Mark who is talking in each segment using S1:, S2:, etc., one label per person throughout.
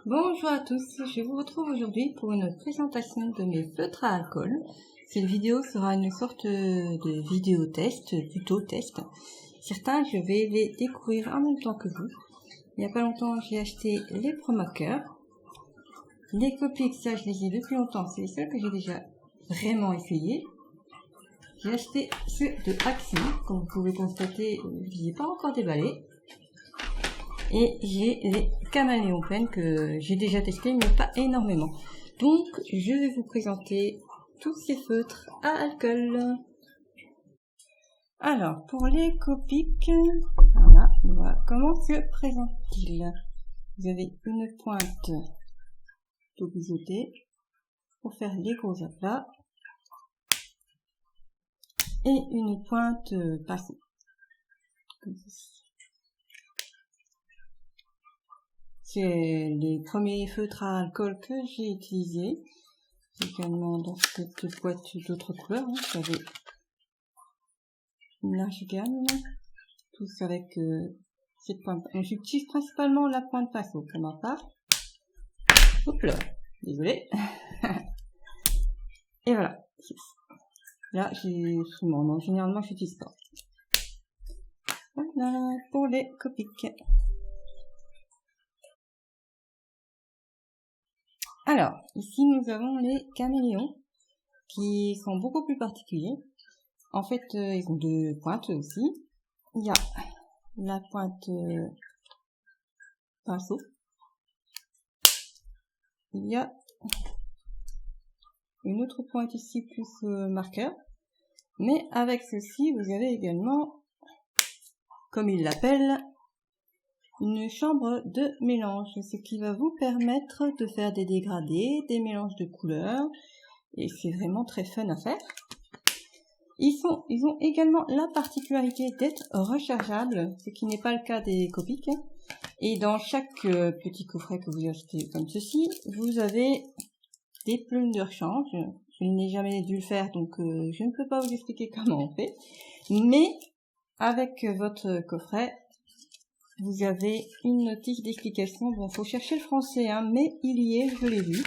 S1: Bonjour à tous, je vous retrouve aujourd'hui pour une présentation de mes feutres à alcool. Cette vidéo sera une sorte de vidéo test, plutôt test. Certains, je vais les découvrir en même temps que vous. Il n'y a pas longtemps, j'ai acheté les ProMarker. Les Copics, ça je les ai depuis longtemps, c'est les seuls que j'ai déjà vraiment essayé. J'ai acheté ceux de Axi, comme vous pouvez constater, je ne les ai pas encore déballés. Et j'ai les caméléons pleines que j'ai déjà testé, mais pas énormément. Donc, je vais vous présenter tous ces feutres à alcool. Alors, pour les Copics, voilà, comment se présente-t-il? Vous avez une pointe tout biseautée pour faire les gros aplats et une pointe passée. C'est les premiers feutres à alcool que j'ai utilisés. Également dans cette boîte d'autres couleurs. Vous avez une large gamme. Tous avec cette pointe. J'utilise principalement la pointe pinceau pour ma part. Hop là, désolé. Et voilà. Là, j'ai souvent. Non, généralement, j'utilise pas. Voilà pour les Copics. Alors, ici, nous avons les caméléons qui sont beaucoup plus particuliers. En fait, ils ont deux pointes aussi. Il y a la pointe pinceau. Il y a une autre pointe ici plus marqueur. Mais avec ceci, vous avez également, comme il l'appelle, une chambre de mélange, ce qui va vous permettre de faire des dégradés, des mélanges de couleurs, et c'est vraiment très fun à faire. Ils ont également la particularité d'être rechargeables, ce qui n'est pas le cas des Copics. Et dans chaque petit coffret que vous achetez comme ceci, vous avez des plumes de rechange. Je n'ai jamais dû le faire, donc je ne peux pas vous expliquer comment on fait. Mais avec votre coffret, vous avez une notice d'explication. Bon, faut chercher le français, hein, mais il y est, je l'ai vu.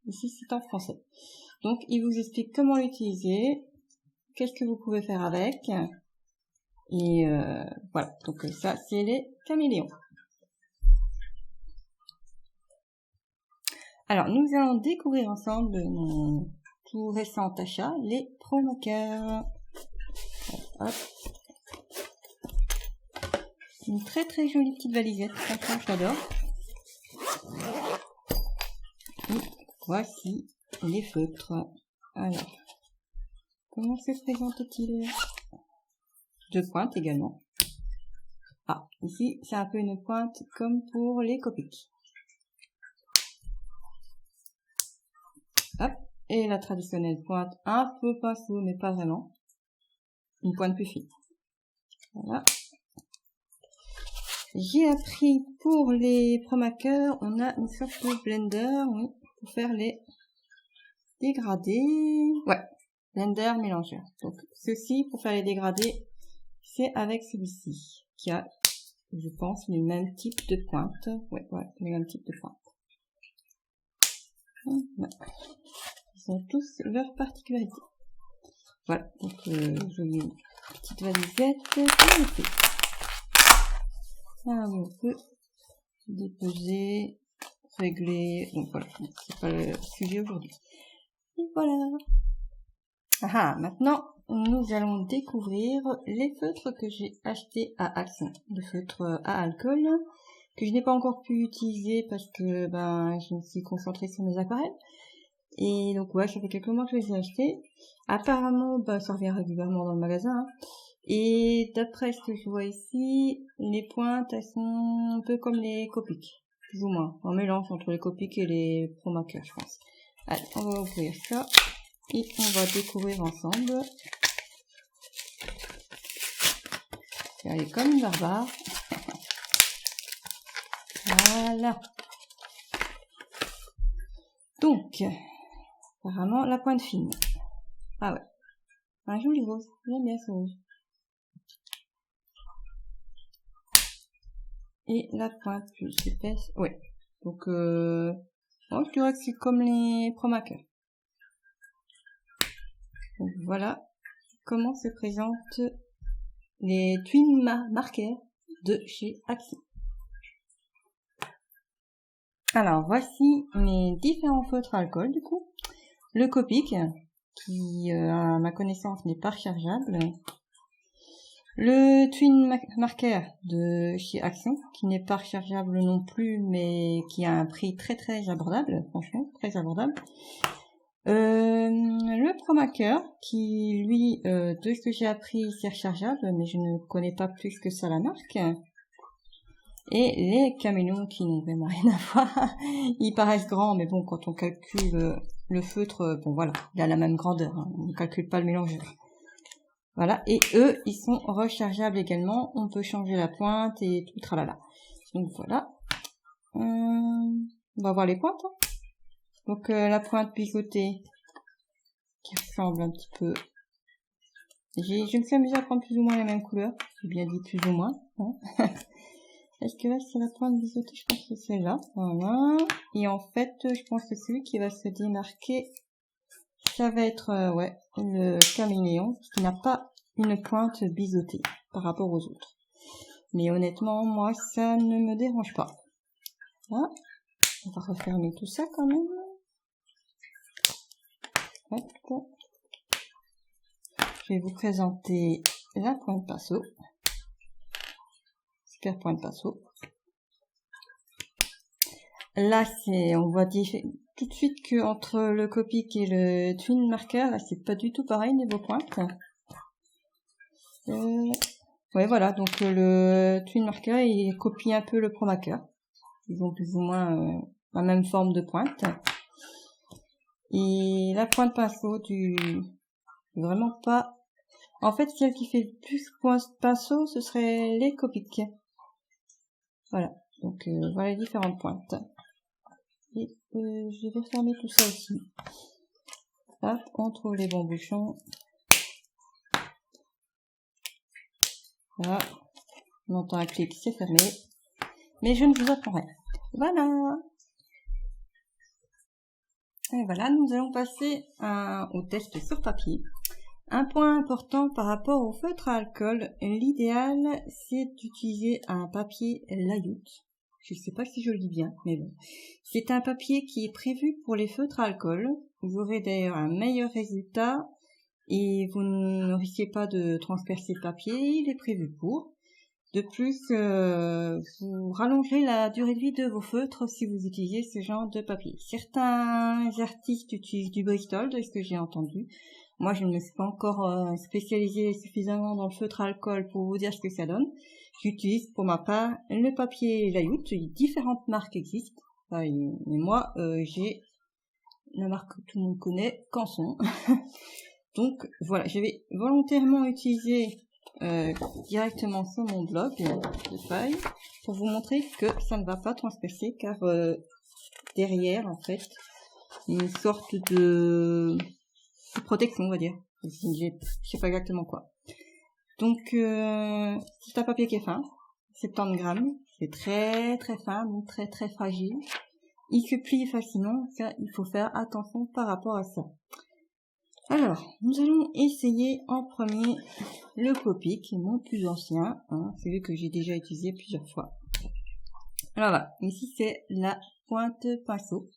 S1: Ici, c'est en français. Donc, il vous explique comment l'utiliser, qu'est-ce que vous pouvez faire avec. Et voilà, donc ça, c'est les caméléons. Alors, nous allons découvrir ensemble mon tout récent achat, les ProMarker. Hop. Une très très jolie petite valisette, franchement j'adore. Et voici les feutres. Alors, comment se présente-t-il? Deux pointes également. Ah, ici c'est un peu une pointe comme pour les Copics. Hop, et la traditionnelle pointe un peu pinceau, mais pas vraiment. Une pointe plus fine. Voilà. J'ai appris pour les ProMarker, on a une sorte de blender, oui, pour faire les dégradés. Ouais, blender mélangeur. Donc ceci, pour faire les dégradés, c'est avec celui-ci, qui a, je pense, le même type de pointe. Ouais, le même type de pointe. Voilà. Ils ont tous leurs particularités. Voilà, donc jolie petite valisette. Ça, on peut déposer, régler. Donc voilà, c'est pas le sujet aujourd'hui. Et voilà. Maintenant, nous allons découvrir les feutres que j'ai achetés à Action. Les feutres à alcool que je n'ai pas encore pu utiliser parce que je me suis concentrée sur mes aquarelles. Et donc ouais, ça fait quelques mois que je les ai achetés. Apparemment, ça revient régulièrement dans le magasin. Hein. Et d'après ce que je vois ici, les pointes, elles sont un peu comme les Copics, plus ou moins. Un mélange entre les Copics et les ProMarker, je pense. Allez, on va ouvrir ça. Et on va découvrir ensemble. Elle est comme une barbare. Voilà. Donc, apparemment, la pointe fine. Ah ouais. Un joli rose. J'aime bien ce rose. et la pointe plus épaisse. Ouais. Donc, bon, je dirais que c'est comme les Pro Markers. Donc voilà comment se présentent les Twin Markers de chez Axi. Alors voici mes différents feutres à alcool du coup. Le Copic qui à ma connaissance n'est pas rechargeable. Le Twin Marker de chez Action qui n'est pas rechargeable non plus mais qui a un prix très très abordable, franchement très abordable. Le Pro Marker qui lui de ce que j'ai appris c'est rechargeable mais je ne connais pas plus que ça la marque. Et les caméléons qui n'ont vraiment rien à voir. Ils paraissent grands, mais bon, quand on calcule le feutre, bon voilà, il a la même grandeur. Hein, on ne calcule pas le mélangeur. Voilà, et eux, ils sont rechargeables également. On peut changer la pointe et tout tralala. Donc voilà. On va voir les pointes. Hein. Donc la pointe bigotée, qui ressemble un petit peu. Je me suis amusée à prendre plus ou moins la même couleur. J'ai bien dit plus ou moins. Hein. Est-ce que là c'est la pointe bigotée? Je pense que c'est là. Voilà. Et en fait, je pense que celui qui va se démarquer, ça va être ouais, le caméléon, qui n'a pas une pointe biseautée par rapport aux autres. Mais honnêtement, moi, ça ne me dérange pas. Voilà. On va refermer tout ça quand même. Hop. Je vais vous présenter la pointe pinceau. Super pointe pinceau. Là, on voit tout de suite que entre le Copic et le Twin Marker, là, c'est pas du tout pareil niveau pointe. Ouais, voilà. Donc le Twin Marker, il copie un peu le Pro Marker. Ils ont plus ou moins la même forme de pointe. Et la pointe pinceau vraiment pas. En fait, celle qui fait le plus pinceau, ce serait les Copic. Voilà. Donc voilà les différentes pointes. Et je vais fermer tout ça aussi. Hop, on trouve les bons bouchons. Voilà. On entend un clic, c'est fermé. Mais je ne vous apprends rien. Voilà. Et voilà, nous allons passer au test sur papier. Un point important par rapport au feutre à alcool, l'idéal c'est d'utiliser un papier layout. Je ne sais pas si je le dis bien, mais bon. C'est un papier qui est prévu pour les feutres à alcool. Vous aurez d'ailleurs un meilleur résultat et vous ne risquez pas de transpercer le papier, il est prévu pour. De plus, vous rallongerez la durée de vie de vos feutres si vous utilisez ce genre de papier. Certains artistes utilisent du Bristol, de ce que j'ai entendu. Moi, je ne me suis pas encore spécialisée suffisamment dans le feutre à alcool pour vous dire ce que ça donne. J'utilise pour ma part le papier layout. Différentes marques existent. Mais moi, j'ai la marque que tout le monde connaît, Canson. Donc voilà, je vais volontairement utiliser directement sur mon bloc de feuilles pour vous montrer que ça ne va pas transpercer car derrière en fait une sorte de protection, on va dire. Je sais pas exactement quoi. Donc c'est un papier qui est fin, 70 grammes, c'est très très fin, donc très très fragile. Il se plie facilement, ça il faut faire attention par rapport à ça. Alors, nous allons essayer en premier le Copic, qui est mon plus ancien, hein, celui que j'ai déjà utilisé plusieurs fois. Alors là, ici c'est la pointe pinceau.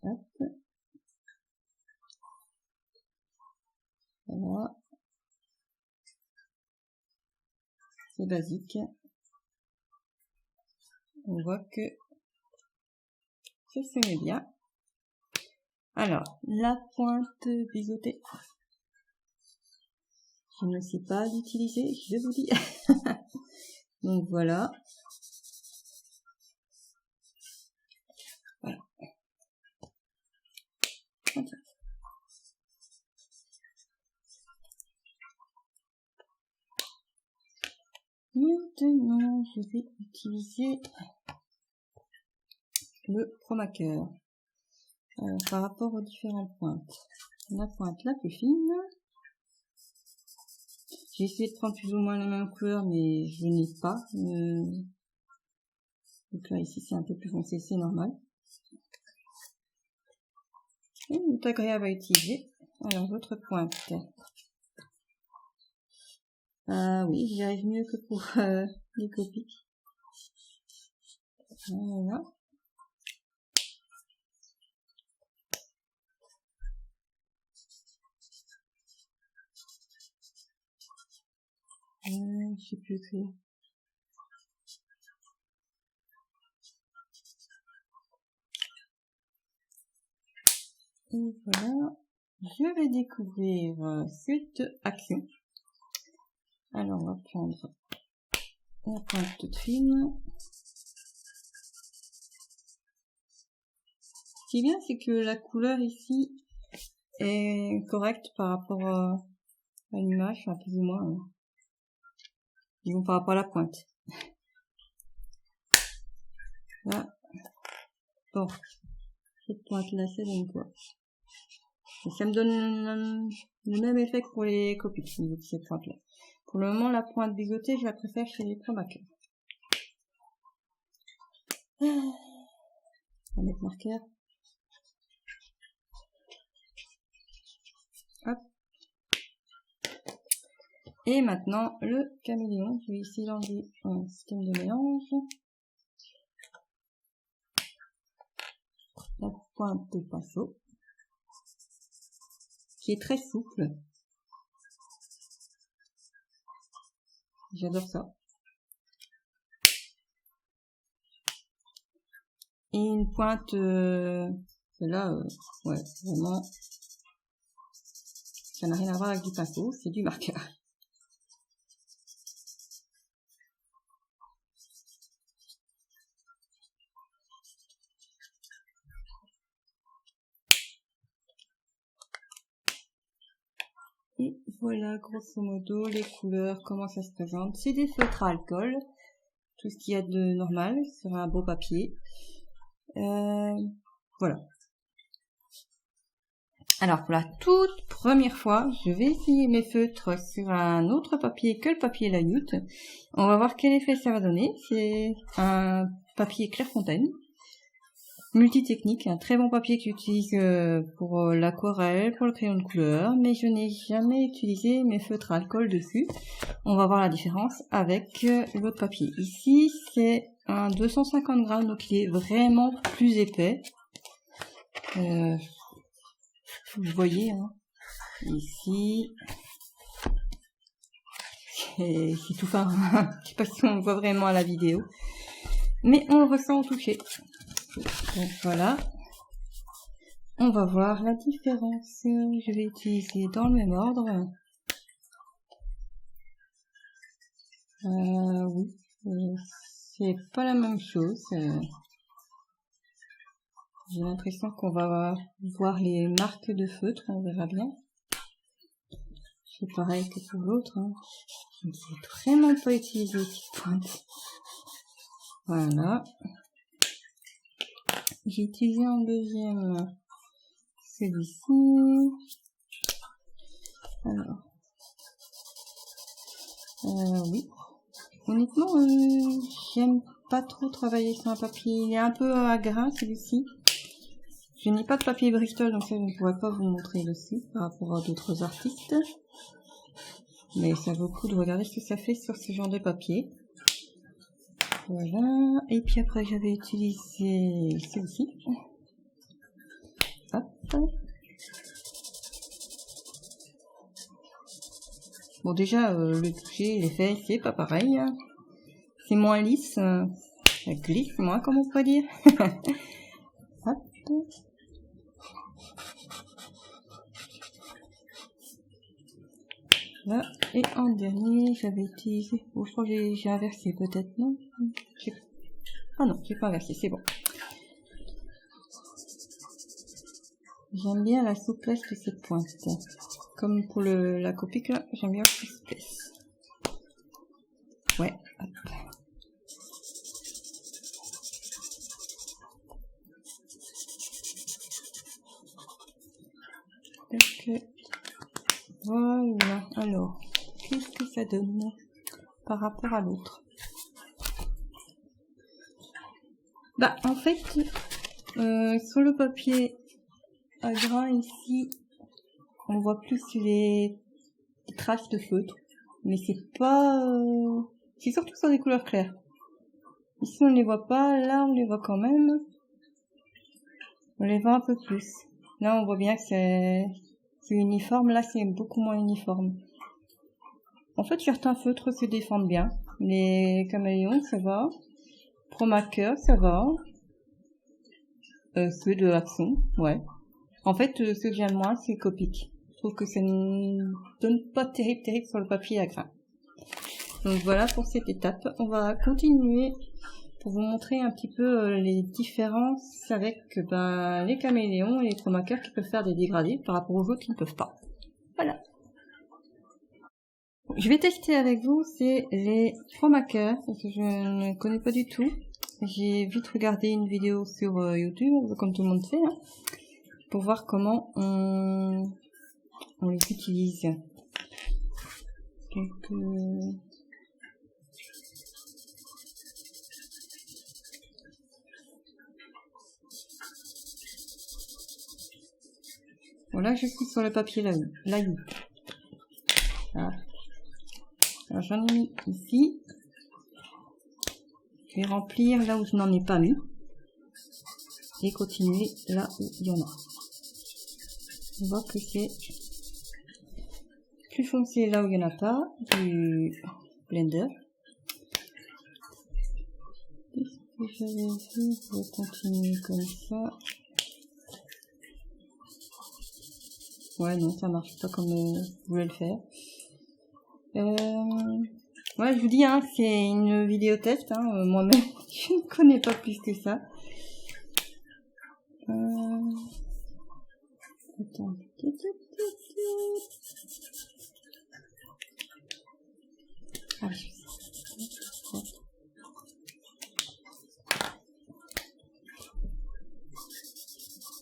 S1: Hop. Voilà. C'est basique. On voit que ça se met bien. Alors, la pointe biseautée. Je ne sais pas l'utiliser, je vous dis. Donc voilà. Voilà. Maintenant, je vais utiliser le Pro Marker. Par rapport aux différentes pointes. La pointe la plus fine. J'ai essayé de prendre plus ou moins la même couleur, mais je n'ai pas. Donc là, ici, c'est un peu plus foncé, c'est normal. Et il est agréable à utiliser. Alors, votre pointe. Ah oui, j'y arrive mieux que pour les copies. Voilà. Je sais plus écrire. Et voilà. Je vais découvrir cette action. Alors, on va prendre la pointe toute fine. Ce qui est bien, c'est que la couleur ici est correcte par rapport à l'image, enfin, plus ou moins. Disons par rapport à la pointe. Là. Bon. Cette pointe-là, ça donne quoi? Et ça me donne le même effet que pour les copies, au niveau de cette pointe-là. Pour le moment, la pointe bigotée, je la préfère chez les Promaker. On va mettre marqueur. Hop. Et maintenant, le caméléon. Je vais ici l'enlever un système de mélange. La pointe de pinceau, qui est très souple. J'adore ça. Et une pointe, celle-là, ouais, vraiment, ça n'a rien à voir avec du pinceau, c'est du marqueur. Et voilà, grosso modo, les couleurs, comment ça se présente. C'est des feutres à alcool, tout ce qu'il y a de normal sur un beau papier. Voilà. Alors, pour la toute première fois, je vais essayer mes feutres sur un autre papier que le papier Layut. On va voir quel effet ça va donner. C'est un papier Clairefontaine. Multitechnique, un très bon papier que j'utilise pour l'aquarelle, pour le crayon de couleur, mais je n'ai jamais utilisé mes feutres à alcool dessus. On va voir la différence avec l'autre papier. Ici, c'est un 250 grammes, donc il est vraiment plus épais. Vous voyez, hein. Ici, c'est tout fin. Je sais pas si on voit vraiment à la vidéo, mais on le ressent au toucher. Donc voilà, on va voir la différence. Je vais utiliser dans le même ordre. Oui, c'est pas la même chose. J'ai l'impression qu'on va voir les marques de feutre, on verra bien. C'est pareil que pour l'autre. Hein. Je ne sais vraiment pas utiliser cette pointe. Voilà. J'ai utilisé en deuxième celui-ci. Alors, oui. Honnêtement, j'aime pas trop travailler sur un papier. Il est un peu à grain celui-ci. Je n'ai pas de papier Bristol, donc ça je ne pourrais pas vous montrer dessus par rapport à d'autres artistes. Mais ça vaut le coup de regarder ce que ça fait sur ce genre de papier. Voilà. Et puis après j'avais utilisé celui-ci. Hop. Bon déjà le toucher, l'effet c'est pas pareil. C'est moins lisse, ça glisse moins comme on pourrait dire. Hop. Là. Et en dernier j'avais utilisé, oh, je crois que j'ai inversé peut-être, non? Ah non, j'ai pas inversé, c'est bon. J'aime bien la souplesse de cette pointe. Comme pour la Copic là, j'aime bien la souplesse. Ouais, hop. Donc, voilà, alors, qu'est-ce que ça donne par rapport à l'autre. Bah en fait, sur le papier à grain ici, on voit plus les traces de feutre, mais c'est pas... c'est surtout sur des couleurs claires. Ici on ne les voit pas, là on les voit quand même. On les voit un peu plus. Là on voit bien que c'est uniforme, là c'est beaucoup moins uniforme. En fait certains feutres se défendent bien. Les caméléons ça va. Promaker ça va. Ceux de Axon, ouais. En fait ceux que j'aime moins c'est Copic. Je trouve que ça ne donne pas terrible sur le papier à grain. Donc voilà pour cette étape. On va continuer pour vous montrer un petit peu les différences avec les caméléons et les promakers qui peuvent faire des dégradés par rapport aux autres qui ne peuvent pas. Voilà. Je vais tester avec vous, c'est les promakers, parce que je ne connais pas du tout. J'ai vite regardé une vidéo sur YouTube, comme tout le monde fait, hein, pour voir comment on les utilise. Donc, voilà, je suis sur le papier là. Voilà. Alors j'en ai mis ici. Je vais remplir là où je n'en ai pas mis. Et continuer là où il y en a. On voit que c'est plus foncé là où il n'y en a pas. Du blender. Qu'est-ce que j'avais vu? Je vais continuer comme ça. Ouais, non, ça marche pas comme je voulais le faire. Ouais, je vous dis, hein, c'est une vidéo test, hein, moi-même, je ne connais pas plus que ça. Attends. Ah,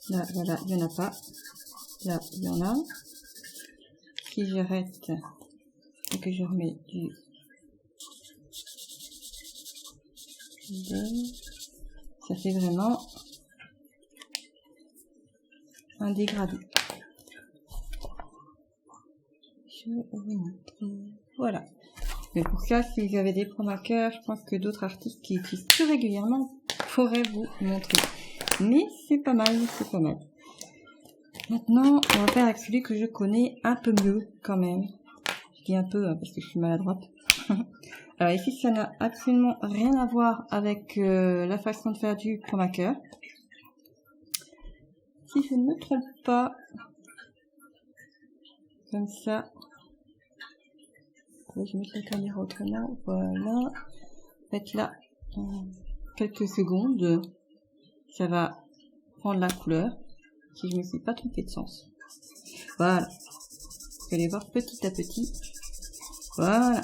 S1: là, voilà, il n'y en a pas. Là, il y en a. Si j'arrête et que je remets du ça fait vraiment un dégradé. Je vous montre. Voilà. Mais pour ça, si vous avez des promakers, je pense que d'autres artistes qui utilisent plus régulièrement pourraient vous montrer. Mais c'est pas mal, c'est pas mal. Maintenant, on va faire avec celui que je connais un peu mieux quand même. Je dis un peu parce que je suis maladroite. Alors ici, ça n'a absolument rien à voir avec la façon de faire du promaker. Si je ne me trompe pas, comme ça. Je vais mettre la caméra autrement. Voilà. En fait là, quelques secondes, ça va prendre la couleur. Si je ne me suis pas trompée de sens. Voilà. Vous allez voir petit à petit. Voilà.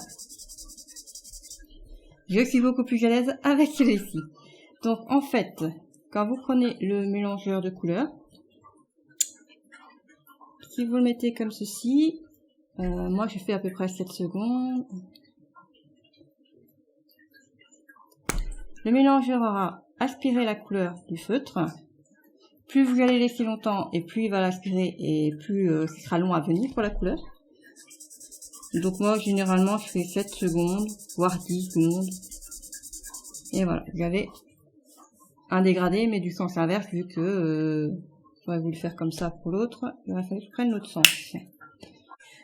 S1: Je suis beaucoup plus à l'aise avec celui-ci. Donc en fait, quand vous prenez le mélangeur de couleurs, si vous le mettez comme ceci, moi je fais à peu près 7 secondes. Le mélangeur aura aspiré la couleur du feutre. Plus vous allez laisser longtemps et plus il va l'aspirer et plus ce sera long à venir pour la couleur. Donc moi généralement je fais 7 secondes, voire 10 secondes. Et voilà, vous avez un dégradé mais du sens inverse vu que je vais vous le faire comme ça pour l'autre. Il va falloir que je prenne l'autre sens.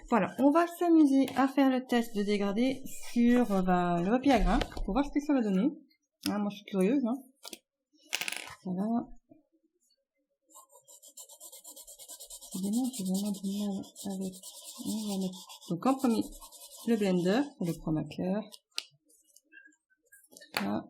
S1: Voilà, on va s'amuser à faire le test de dégradé sur le papier à grain pour voir ce que ça va donner. Ah, moi je suis curieuse. Hein. Voilà. Évidemment, j'ai vraiment du mal avec. On va mettre... Donc en premier, le blender pour le promaker. Là.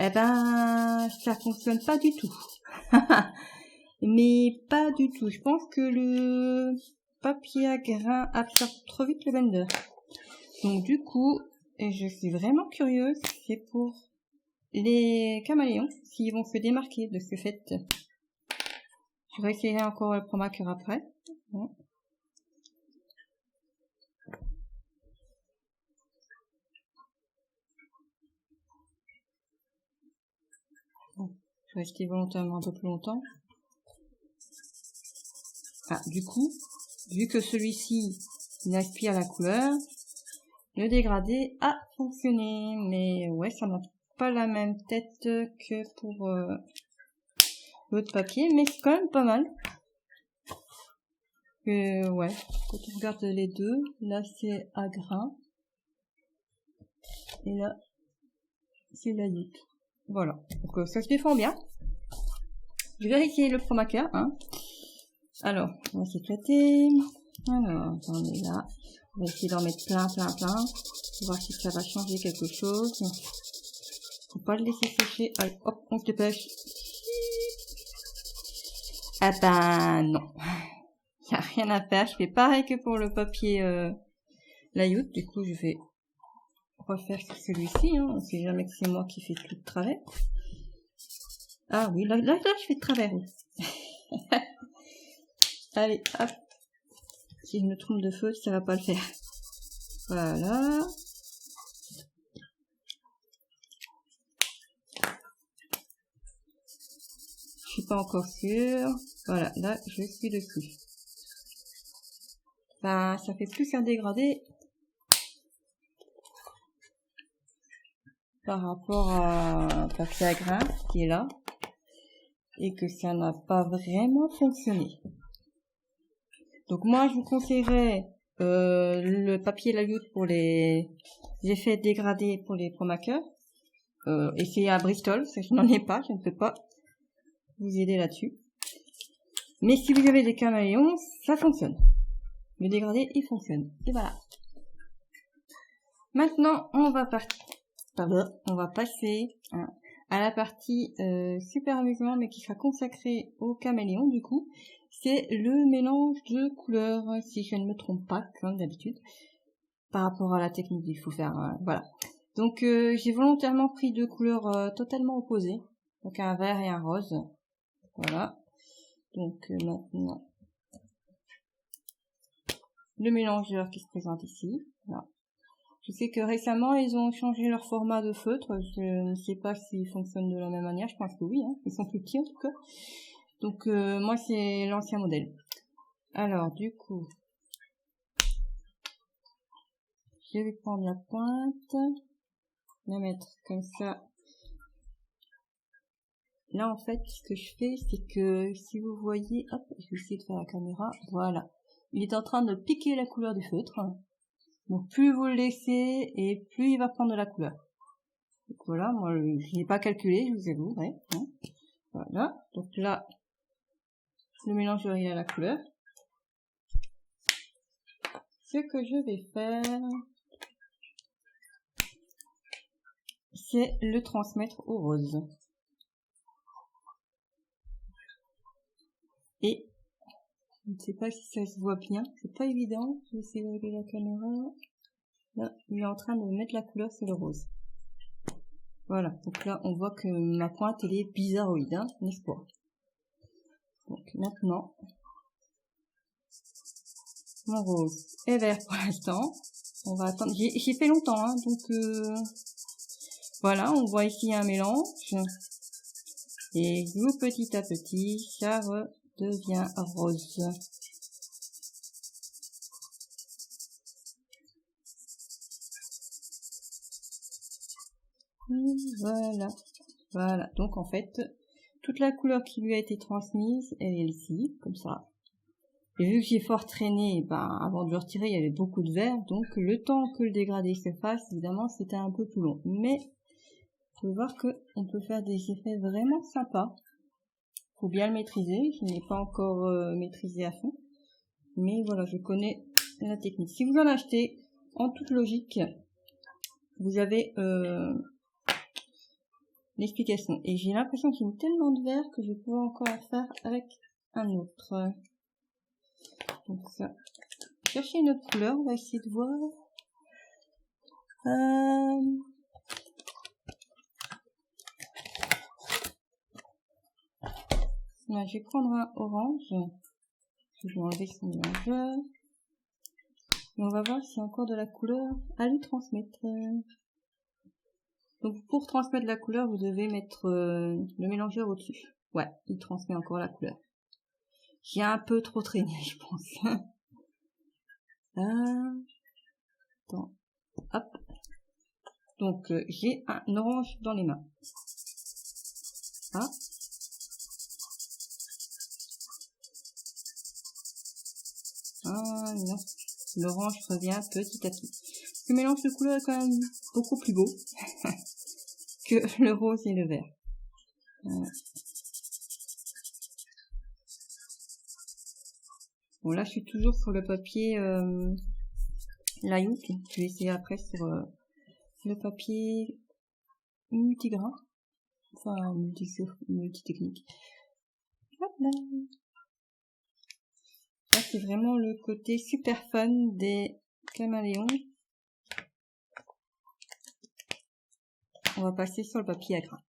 S1: Eh ben, ça fonctionne pas du tout. Mais pas du tout. Je pense que le papier à grain absorbe trop vite le blender. Donc du coup, et je suis vraiment curieuse, c'est pour les caméléons, s'ils vont se démarquer de ce fait. Je réessayerai encore le Pro Marker après. Bon. Bon. Je vais rester volontairement un peu plus longtemps. Ah, du coup, vu que celui-ci il aspire la couleur, le dégradé a fonctionné. Mais ouais, ça n'a pas la même tête que pour l'autre papier, mais c'est quand même pas mal. Ouais, quand on regarde les deux, là c'est à grain et là c'est la lutte. Voilà, donc ça se défend bien. Je vais vérifier le Pro Marker, hein. Alors, on va s'éclater. Alors, on est là. On va essayer d'en mettre plein. Pour voir si ça va changer quelque chose. Faut pas le laisser sécher. Allez, hop, on se dépêche. Ah ben, non. Y a rien à faire. Je fais pareil que pour le papier layout. Du coup, je vais refaire sur celui-ci. Hein. On sait jamais que c'est moi qui fais tout de travers. Ah oui, là, je fais de travers. Allez, hop. Si je me trompe de feu, ça va pas le faire. Voilà. Je suis pas encore sûre. Voilà, là, je suis dessus. Ben, ça fait plus un dégradé par rapport à papier à grain qui est là. Et que ça n'a pas vraiment fonctionné. Donc moi, je vous conseillerais le papier layout pour les effets dégradés pour les Pro Marker. Et c'est à Bristol, je n'en ai pas, je ne peux pas vous aider là-dessus. Mais si vous avez des caméléons, ça fonctionne. Le dégradé, il fonctionne. Et voilà. Maintenant, on va passer à la partie super amusement, mais qui sera consacrée aux caméléons du coup. C'est le mélange de couleurs, si je ne me trompe pas, comme d'habitude, par rapport à la technique qu'il faut faire. Voilà. Donc j'ai volontairement pris deux couleurs totalement opposées, donc un vert et un rose. Voilà. Donc maintenant, le mélangeur qui se présente ici. Voilà. Je sais que récemment, ils ont changé leur format de feutre. Je ne sais pas s'ils fonctionnent de la même manière. Je pense que oui, hein. Ils sont plus petits en tout cas. Donc moi, c'est l'ancien modèle. Alors, du coup, je vais prendre la pointe, la mettre comme ça. Là, en fait, ce que je fais, c'est que si vous voyez, hop, je vais essayer de faire la caméra. Voilà. Il est en train de piquer la couleur du feutre. Donc, plus vous le laissez et plus il va prendre de la couleur. Donc voilà, moi, je n'ai pas calculé, je vous avoue, ouais. Hein. Voilà. Donc là, le mélangeur il a la couleur. Ce que je vais faire, c'est le transmettre au rose. Et je ne sais pas si ça se voit bien, c'est pas évident. Je vais essayer de régler la caméra. Là, il est en train de mettre la couleur sur le rose. Voilà, donc là on voit que ma pointe elle est bizarroïde, hein, n'est-ce pas? Donc maintenant, mon rose est vert pour l'instant. On va attendre. J'ai fait longtemps, hein, donc voilà, on voit ici un mélange. Et vous, petit à petit, ça redevient rose. Voilà. Voilà. Donc en fait, toute la couleur qui lui a été transmise, elle est ici, comme ça. Et vu que j'ai fort traîné, ben, avant de le retirer, il y avait beaucoup de vert. Donc le temps que le dégradé se fasse, évidemment, c'était un peu plus long. Mais vous pouvez voir qu'on peut faire des effets vraiment sympas. Faut bien le maîtriser. Je n'ai pas encore maîtrisé à fond. Mais voilà, je connais la technique. Si vous en achetez, en toute logique, vous avez l'explication. Et j'ai l'impression qu'il y a tellement de vert que je vais pouvoir encore en faire avec un autre. Donc ça, chercher une autre couleur, on va essayer de voir. Là, je vais prendre un orange. Je vais enlever son mélangeur. Et on va voir s'il y a encore de la couleur à lui transmettre. Donc pour transmettre la couleur, vous devez mettre le mélangeur au-dessus. Ouais, il transmet encore la couleur. J'ai un peu trop traîné, je pense. Attends. Hop. Donc j'ai un orange dans les mains. Ah. Ah non. L'orange revient petit à petit. Ce mélange de couleurs est quand même beaucoup plus beau que le rose et le vert. Bon là je suis toujours sur le papier Layout. Je vais essayer après sur le papier multigrain. Enfin multi-technique. Voilà. Là c'est vraiment le côté super fun des caméléons. On va passer sur le papier à grains.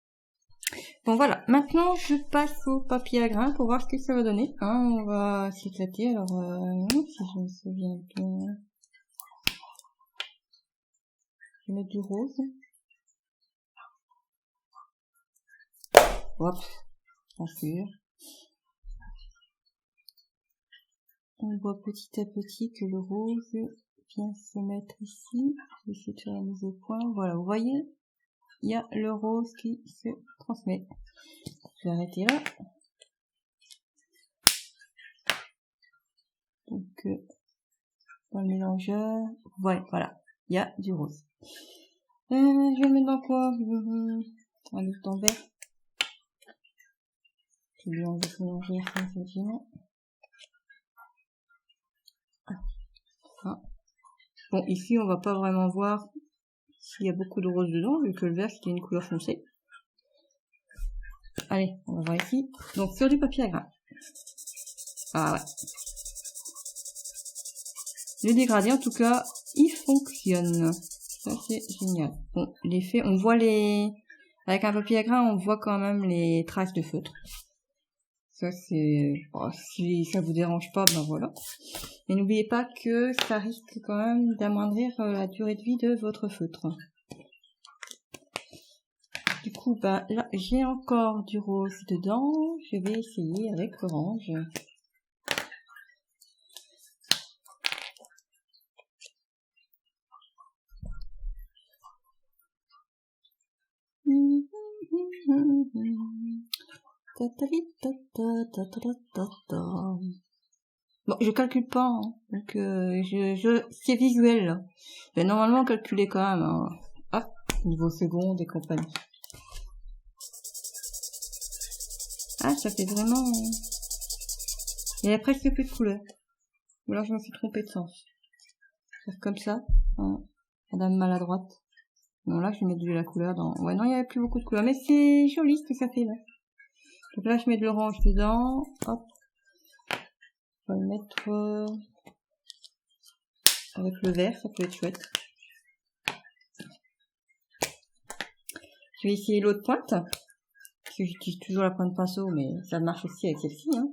S1: Bon voilà, maintenant je passe au papier à grains pour voir ce que ça va donner. Hein, on va s'éclater, alors si je me souviens bien. Je vais mettre du rose. Hop, bien sûr. On voit petit à petit que le rose vient se mettre ici. Je vais essayer de faire la mise au point. Voilà, vous voyez, il y a le rose qui se transmet. Je vais arrêter là. Donc, dans le mélangeur, voilà, il y a du rose. Je vais le mettre dans quoi? On va le mettre dans le vert. Je vais enlever ce mélangeur, c'est gênant. Bon, ici, on va pas vraiment voir s'il y a beaucoup de rose dedans, vu que le vert, c'était une couleur foncée. Allez, on va voir ici. Donc, sur du papier à grains. Ah ouais. Le dégradé, en tout cas, il fonctionne. Ça, c'est génial. Bon, l'effet, on voit avec un papier à grains, on voit quand même les traces de feutre. Ça, c'est... Bon, si ça vous dérange pas, ben voilà. Et n'oubliez pas que ça risque quand même d'amoindrir la durée de vie de votre feutre. Du coup, bah là, j'ai encore du rose dedans. Je vais essayer avec l'orange. Bon, je calcule pas, hein. Donc c'est visuel. Là. Je vais normalement calculer quand même. Hein. Hop, niveau seconde et compagnie. Ah, ça fait vraiment... Il y a presque plus de couleur. Ou alors je me suis trompée de sens. Faire comme ça. Hein. Madame maladroite. Bon, là, je vais mettre de la couleur dans... Ouais, non, il n'y avait plus beaucoup de couleur. Mais c'est joli ce que ça fait, là. Donc là, je mets de l'orange dedans. Hop. On va le mettre avec le vert. Ça peut être chouette. Je vais essayer l'autre pointe. Parce que j'utilise toujours la pointe pinceau, mais ça marche aussi avec celle-ci, hein.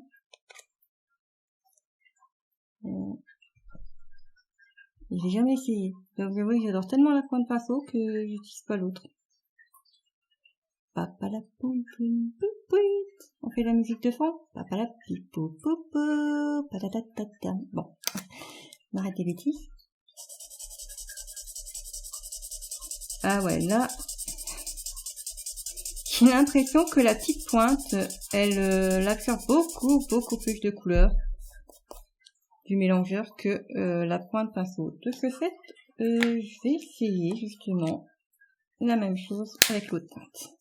S1: J'ai jamais essayé. Donc oui, j'adore tellement la pointe pinceau que j'utilise pas l'autre. Papa la poupou, on fait la musique de fond. Papa la poupou, poupou, patatatata. Bon, on arrête les bêtises. Ah ouais, là, j'ai l'impression que la petite pointe, elle absorbe beaucoup plus de couleurs du mélangeur que la pointe pinceau. De ce fait, je vais essayer justement la même chose avec l'autre pointe.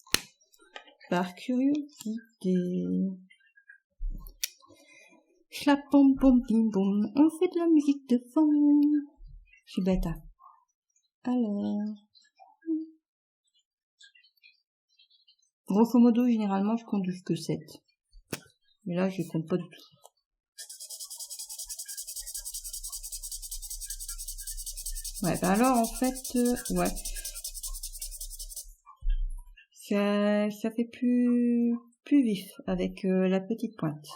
S1: Par curiosité. Chlapom pom bim bom, on fait de la musique de fond. Je suis bête. Hein. Alors. Grosso modo, généralement, je compte jusque 7. Mais là, je compte pas du tout. Ouais, bah alors, en fait, ouais. Ça fait plus plus vif avec la petite pointe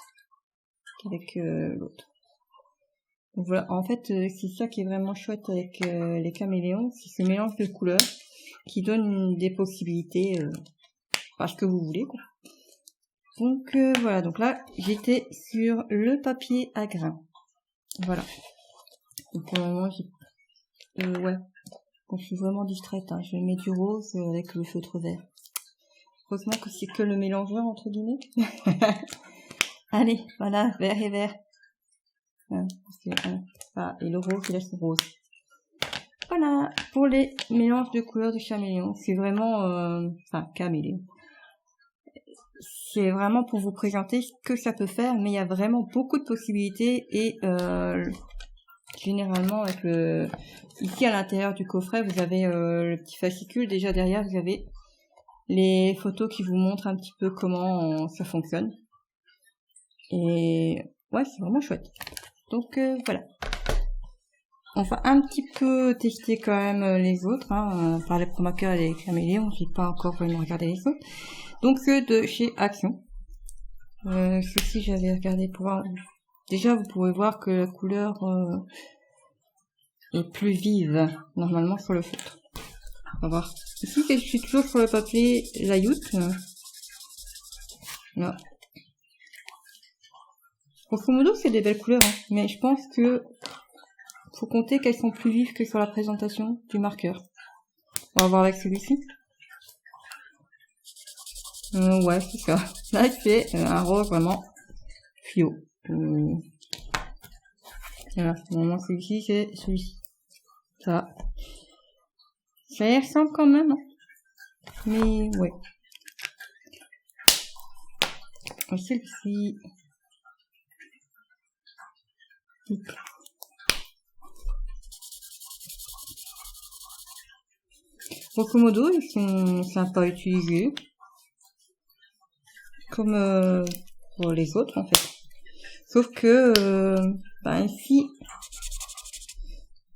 S1: qu'avec l'autre. Donc voilà, en fait, c'est ça qui est vraiment chouette avec les caméléons, c'est ce mélange de couleurs qui donne des possibilités, ce que vous voulez, quoi. Donc voilà, donc là, j'étais sur le papier à grains. Voilà. Donc pour le moment, ouais, donc, je suis vraiment distraite, hein. Je mets du rose avec le feutre vert. Heureusement que c'est que le mélangeur, entre guillemets. Allez, voilà, vert et vert. Et le rose, il laisse le rose. Voilà, pour les mélanges de couleurs de caméléon. C'est vraiment... caméléon. C'est vraiment pour vous présenter ce que ça peut faire, mais il y a vraiment beaucoup de possibilités et généralement avec ici à l'intérieur du coffret, vous avez le petit fascicule. Déjà derrière, vous avez les photos qui vous montrent un petit peu comment ça fonctionne. Et ouais, c'est vraiment chouette. Donc voilà. On va un petit peu tester quand même les autres, hein, par les Promaker et les caméléons. J'ai pas encore vraiment regardé les autres. Donc de chez Action. Ceci j'avais regardé pour voir. Déjà vous pouvez voir que la couleur est plus vive normalement sur le feutre. On va voir. Ici je suis toujours sur le papier layout. Là. Grosso modo c'est des belles couleurs, hein, mais je pense que faut compter qu'elles sont plus vives que sur la présentation du marqueur. On va voir avec celui-ci. Ouais, c'est ça. Là, c'est un rose vraiment fluo. Voilà, normalement celui-ci, c'est celui-ci. Ça y ressemble quand même, hein. Mais ouais. Et celui-ci. Grosso modo, ils sont sympas à utiliser. Comme pour les autres, en fait. Sauf que, ici,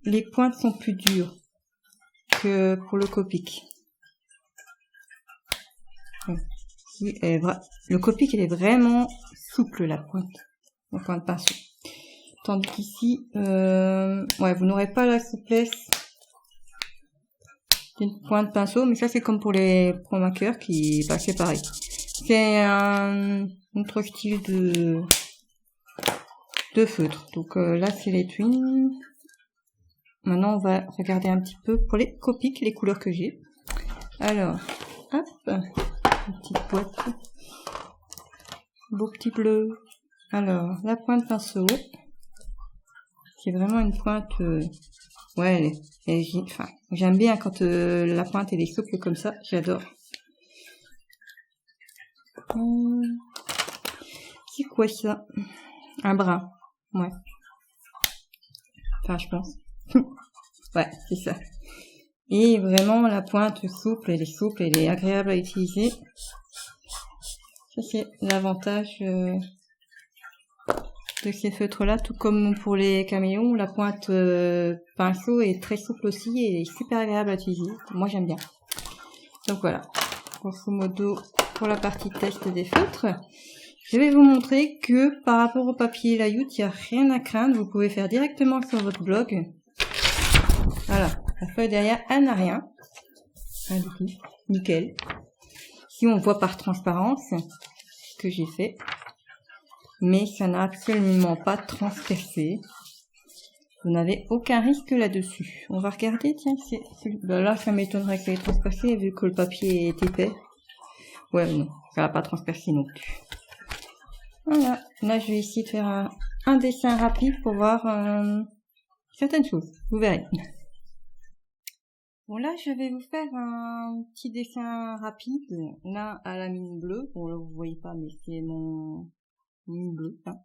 S1: les pointes sont plus dures que pour le Copic. Oui, le Copic, il est vraiment souple, la pointe pinceau. Tandis qu'ici, vous n'aurez pas la souplesse d'une pointe pinceau, mais ça c'est comme pour les Promaker qui, c'est pareil. C'est un autre style de feutre. Donc là c'est les Twins. Maintenant on va regarder un petit peu pour les Copic, les couleurs que j'ai. Alors, hop, une petite boîte. Beau petit bleu. Alors, la pointe pinceau. C'est vraiment une pointe... j'aime bien quand la pointe elle est souple comme ça. J'adore. C'est quoi ça? Un brun. Ouais. Enfin, je pense. Ouais, c'est ça. Et vraiment, la pointe souple, elle est agréable à utiliser. Ça, c'est l'avantage de ces feutres-là, tout comme pour les caméléons. La pointe pinceau est très souple aussi et super agréable à utiliser. Moi, j'aime bien. Donc voilà. Grosso modo, pour la partie test des feutres. Je vais vous montrer que par rapport au papier layout, il n'y a rien à craindre. Vous pouvez faire directement sur votre blog. Voilà. La feuille derrière, elle n'a rien. Rien du tout. Nickel. Si on voit par transparence, ce que j'ai fait. Mais ça n'a absolument pas transpercé. Vous n'avez aucun risque là-dessus. On va regarder, tiens, là ça m'étonnerait que ça ait transpercé vu que le papier est épais. Ouais, non, ça va pas transpercer non plus. Voilà, là je vais essayer de faire un dessin rapide pour voir certaines choses. Vous verrez. Bon là je vais vous faire un petit dessin rapide. Là à la mine bleue. Bon là vous voyez pas mais c'est mon mine bleue. Hein.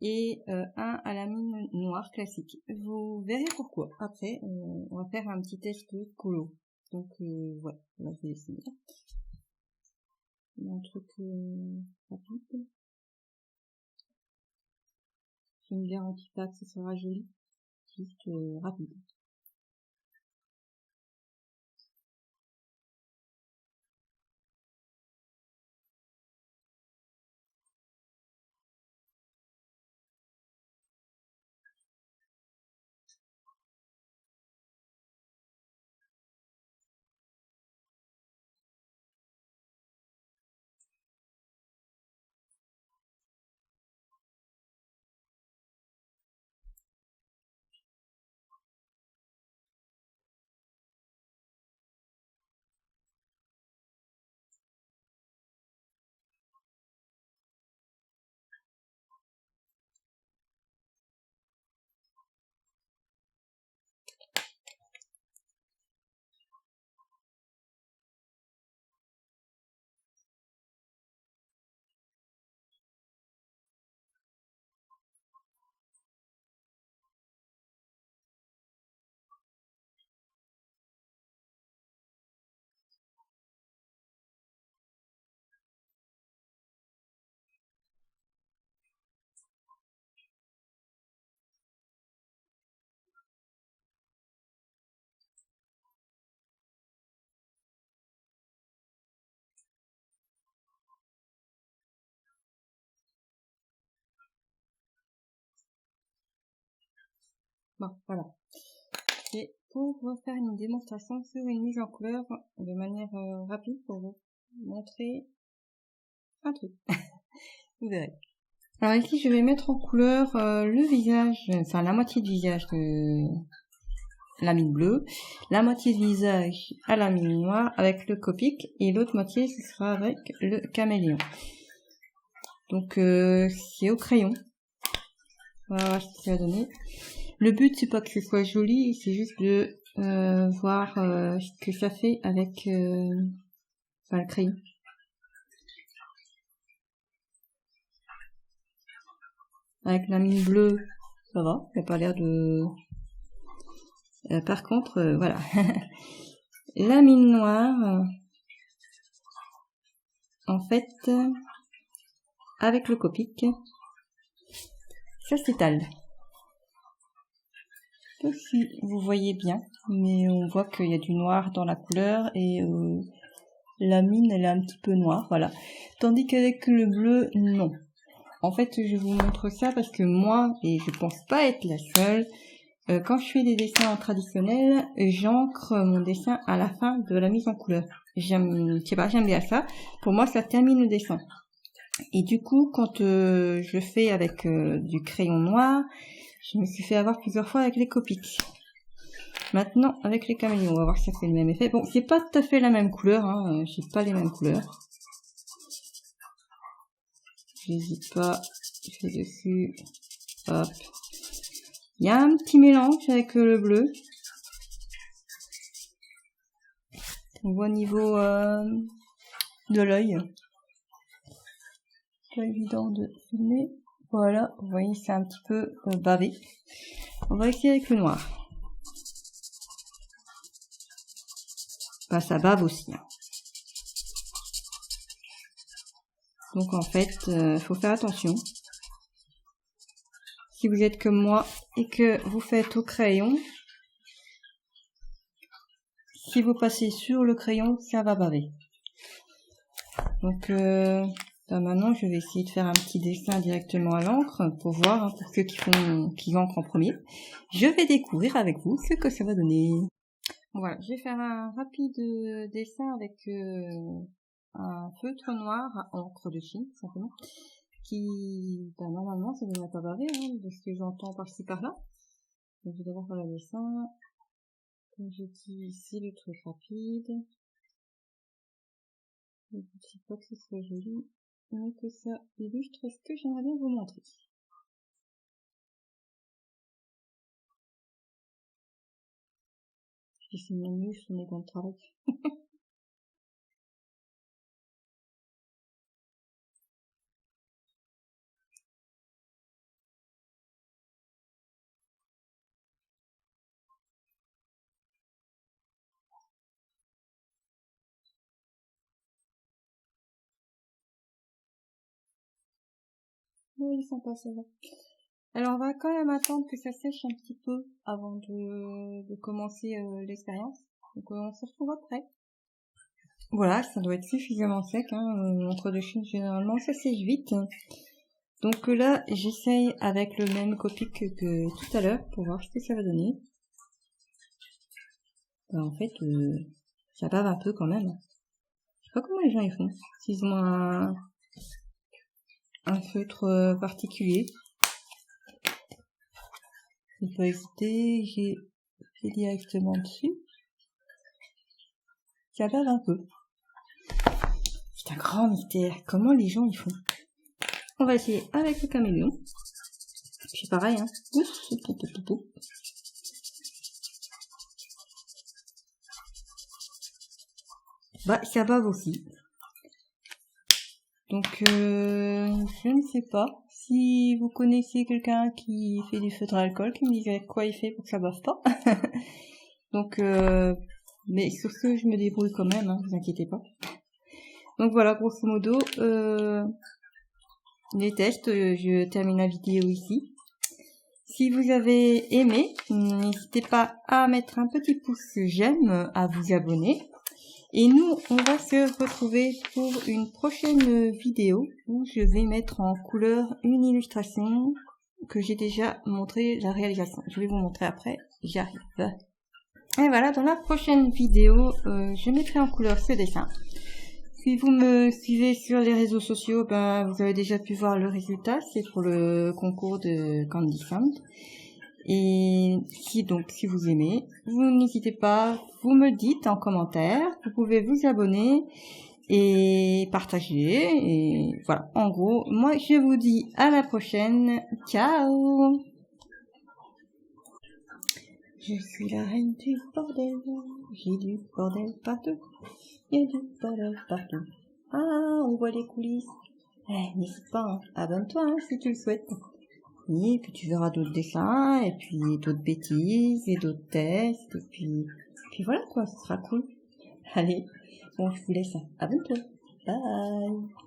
S1: Et un à la mine noire classique. Vous verrez pourquoi. Après, on va faire un petit test colo. Donc, voilà, là, je vais essayer. Un truc rapide. Je ne garantis pas que ce sera joli. Juste rapide. Bon, voilà. C'est pour faire une démonstration sur une mise en couleur de manière rapide pour vous montrer un truc. Vous verrez. Alors ici, je vais mettre en couleur le visage, enfin la moitié du visage de la mine bleue, la moitié du visage à la mine noire avec le Copic et l'autre moitié ce sera avec le caméléon. Donc c'est au crayon. Voilà ce que ça va donner. Le but c'est pas que ce soit joli, c'est juste de voir ce que ça fait avec le crayon. Avec la mine bleue, ça va, il n'y a pas l'air de... par contre, voilà. La mine noire, en fait, avec le Copic, ça s'étale. Je sais pas si vous voyez bien, mais on voit qu'il y a du noir dans la couleur et la mine, elle est un petit peu noire, voilà. Tandis qu'avec le bleu, non. En fait, je vous montre ça parce que moi, et je pense pas être la seule, quand je fais des dessins traditionnels, j'ancre mon dessin à la fin de la mise en couleur. J'aime bien ça. Pour moi, ça termine le dessin. Et du coup, quand je fais avec du crayon noir, je me suis fait avoir plusieurs fois avec les Copic. Maintenant, avec les caméléons, on va voir si ça fait le même effet. Bon, c'est pas tout à fait la même couleur, hein. J'ai pas les mêmes couleurs. J'hésite pas, je fais dessus, hop. Il y a un petit mélange avec le bleu. On voit au niveau de l'œil. Pas évident de filmer. Voilà, vous voyez, c'est un petit peu bavé. On va essayer avec le noir. Bah, ça bave aussi. Hein. Donc en fait, faut faire attention. Si vous êtes comme moi et que vous faites au crayon, si vous passez sur le crayon, ça va baver. Donc maintenant, je vais essayer de faire un petit dessin directement à l'encre pour voir, hein, pour ceux qui encrent en premier. Je vais découvrir avec vous ce que ça va donner. Voilà, je vais faire un rapide dessin avec un feutre noir à encre de Chine, tout simplement, qui, normalement, ça ne devrait pas baver, hein, de ce que j'entends par-ci par-là. Donc, je vais d'abord faire le dessin. Comme je dis ici, le truc rapide. Je ne sais pas que ce soit joli, mais que ça illustre ce que j'aimerais bien vous montrer. Je suis mieux sur mes gants de travail. Oui, ils sont pas ça va. Alors on va quand même attendre que ça sèche un petit peu avant de commencer l'expérience. Donc on se retrouve après. Voilà, ça doit être suffisamment sec. L'encre de Chine généralement ça sèche vite. Donc là j'essaye avec le même Copic que tout à l'heure pour voir ce que ça va donner. Ben, en fait ça bave un peu quand même. Je sais pas comment les gens ils font. S'ils ont un feutre particulier. Faut pas hésiter, j'ai fait directement dessus. Ça bave un peu. C'est un grand mystère. Comment les gens y font? On va essayer avec le caméléon. C'est pareil, hein. Ouf, bah, ça bave aussi. Donc, je ne sais pas. Si vous connaissez quelqu'un qui fait du feutre à alcool, qui me dirait quoi il fait pour que ça bave pas. Donc, mais sur ce, je me débrouille quand même, hein, vous inquiétez pas. Donc voilà, grosso modo, les tests, je termine la vidéo ici. Si vous avez aimé, n'hésitez pas à mettre un petit pouce j'aime, à vous abonner. Et nous, on va se retrouver pour une prochaine vidéo où je vais mettre en couleur une illustration que j'ai déjà montré la réalisation. Je vais vous montrer après, j'y arrive. Et voilà, dans la prochaine vidéo, je mettrai en couleur ce dessin. Si vous me suivez sur les réseaux sociaux, vous avez déjà pu voir le résultat, c'est pour le concours de Candy Sand. Et si vous aimez, vous n'hésitez pas, vous me dites en commentaire, vous pouvez vous abonner et partager, et voilà. En gros, moi je vous dis à la prochaine, ciao! Je suis la reine du bordel, j'ai du bordel partout, il y a du bordel partout. Ah, on voit les coulisses. N'hésite pas, abonne-toi si tu le souhaites. Et puis tu verras d'autres dessins, et puis d'autres bêtises, et d'autres tests, et puis voilà quoi, ce sera cool. Allez, bon je vous laisse, abonne-toi, bye.